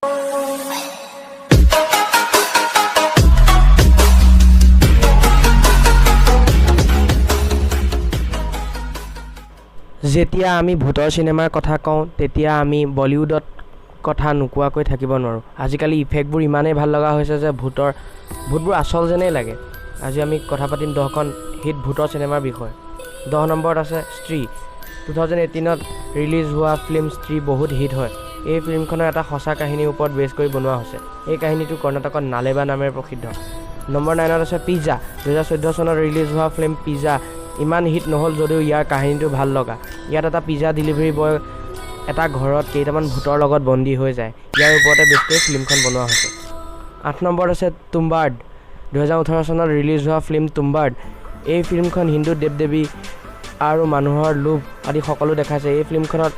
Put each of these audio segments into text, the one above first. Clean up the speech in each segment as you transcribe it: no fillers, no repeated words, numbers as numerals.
যেতিয়া আমি ভূতৰ চিনেমাৰ কথা কওঁ তেতিয়া আমি বলিউডত কথা নোকোৱাকৈ থাকিব নোৱাৰোঁ। আজিকালি ইফেক্টবোৰ ইমানেই ভাল লগা হৈছে যে ভূতবোৰ আচল যেনেই লাগে। আজি আমি কথা পাতিম 10খন হিট ভূতৰ চিনেমাৰ বিষয়ে। 10 নম্বৰত আছে স্ত্ৰী। 2018ত ৰিলিজ হোৱা ফিল্ম স্ত্ৰী বহুত হিট হয়। এই ফিল্মখনৰ এটা সঁচা কাহিনীৰ ওপৰত বেছ কৰি বনোৱা হৈছে। এই কাহিনীটো কৰ্ণাটকত নালেবা নামেৰে প্ৰসিদ্ধ। নম্বৰ 9ত আছে পিজ্জা। 2014 চনত ৰিলিজ হোৱা ফিল্ম পিজ্জা ইমান হিট নহ'ল যদিও ইয়াৰ কাহিনীটো ভাল লগা। ইয়াত এটা পিজ্জা ডেলিভাৰী বয় এটা ঘৰত কেইটামান ভূতৰ লগত বন্দী হৈ যায়। ইয়াৰ ওপৰতে বেছ কৰি ফিল্মখন বনোৱা হৈছে। 8 নম্বৰত আছে তুম্বাৰ্ড। 2018 চনত ৰিলিজ হোৱা ফিল্ম তুম্বাৰ্ড। এই ফিল্মখন হিন্দু দেৱ দেৱী আৰু মানুহৰ লোভ আদি সকলো দেখাইছে। এই ফিল্মখনত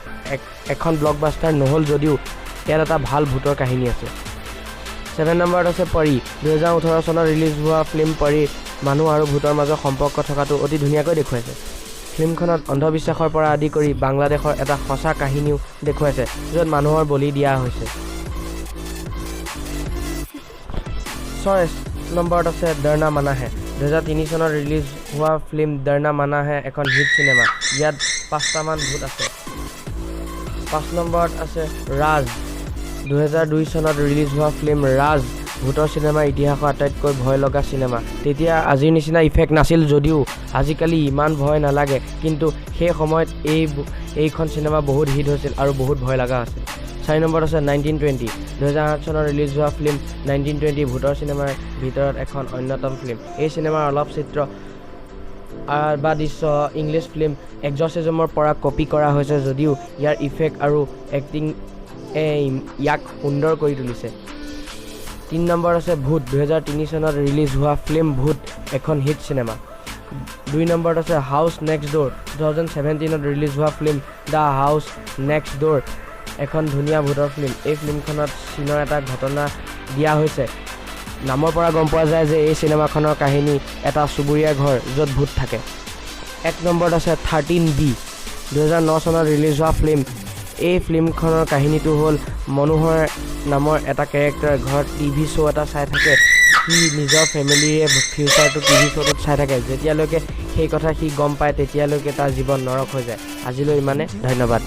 এখন ব্লকবাষ্টাৰ নহ'ল যদিও ইয়াত এটা ভাল ভূতৰ কাহিনী আছে। 7 নম্বৰত আছে পৰী। 2018 চনত ৰিলিজ হোৱা ফিল্ম পৰী মানুহ আৰু ভূতৰ মাজত সম্পৰ্ক থকাটো অতি ধুনীয়াকৈ দেখুৱাইছে। ফিল্মখনত অন্ধবিশ্বাসৰ পৰা আদি কৰি বাংলাদেশৰ এটা সঁচা কাহিনীও দেখুৱাইছে য'ত মানুহৰ বলি দিয়া হৈছে। 6 নম্বৰত আছে ডৰনা মানা হে। 2003 চনত ৰিলিজ হোৱা ফিল্ম ডৰনা মানা হে এখন হিট চিনেমা। ইয়াত 5টামান ভূত আছে। 5 নম্বৰত আছে ৰাজ। 2002 চনত ৰিলিজ হোৱা ফিল্ম ৰাজ ভূতৰ চিনেমাৰ ইতিহাসৰ আটাইতকৈ ভয় লগা চিনেমা। তেতিয়া আজিৰ নিচিনা ইফেক্ট নাছিল যদিও আজিকালি ইমান ভয় নালাগে, কিন্তু সেই সময়ত এইখন চিনেমা বহুত হিট হৈছিল আৰু বহুত ভয় লগা আছিল। 4 নম্বৰত আছে 1920। 2008 চনত ৰিলিজ হোৱা ফিল্ম 1920 ভূতৰ চিনেমাৰ ভিতৰত এখন অন্যতম ফিল্ম। এই চিনেমাৰ অলপ চিত্ৰ বা দৃশ্য ইংলিছ ফিল্ম এক্সৰ্চিজমৰ পৰা কপি কৰা হৈছে যদিও ইয়াৰ ইফেক্ট আৰু এক্টিং ইয়াক সুন্দৰ কৰি তুলিছে। 3 নম্বৰ আছে ভূত। 2003 চনত ৰিলিজ হোৱা ফিল্ম ভূত এখন হিট চিনেমা। 2 নম্বৰত আছে হাউচ নেক্সট ড'ৰ। 2017ত ৰিলিজ হোৱা film the house next door এখন ধুনীয়া ভূতৰ ফিল্ম। এই ফিল্মখনত চীনৰ এটা ঘটনা দিয়া হৈছে। নামৰ পৰা গম পোৱা যায় যে এই চিনেমাখনৰ কাহিনী এটা চুবুৰীয়া ঘৰ য'ত ভূত থাকে। 1 নম্বৰত আছে 13B। 2009 চনত ৰিলিজ হোৱা ফিল্ম। এই ফিল্মখনৰ কাহিনীটো হ'ল মনোহৰ নামৰ এটা কেৰেক্টাৰ ঘৰত টিভি শ্ব' এটা চাই থাকে। সি নিজৰ ফেমিলিৰে ফিউচাৰটো টিভি শ্ব'টোত চাই থাকে। যেতিয়ালৈকে সেই কথা সি গম পায় তেতিয়ালৈকে তাৰ জীৱন নৰক হৈ যায়। আজিলৈ ইমানে, ধন্যবাদ।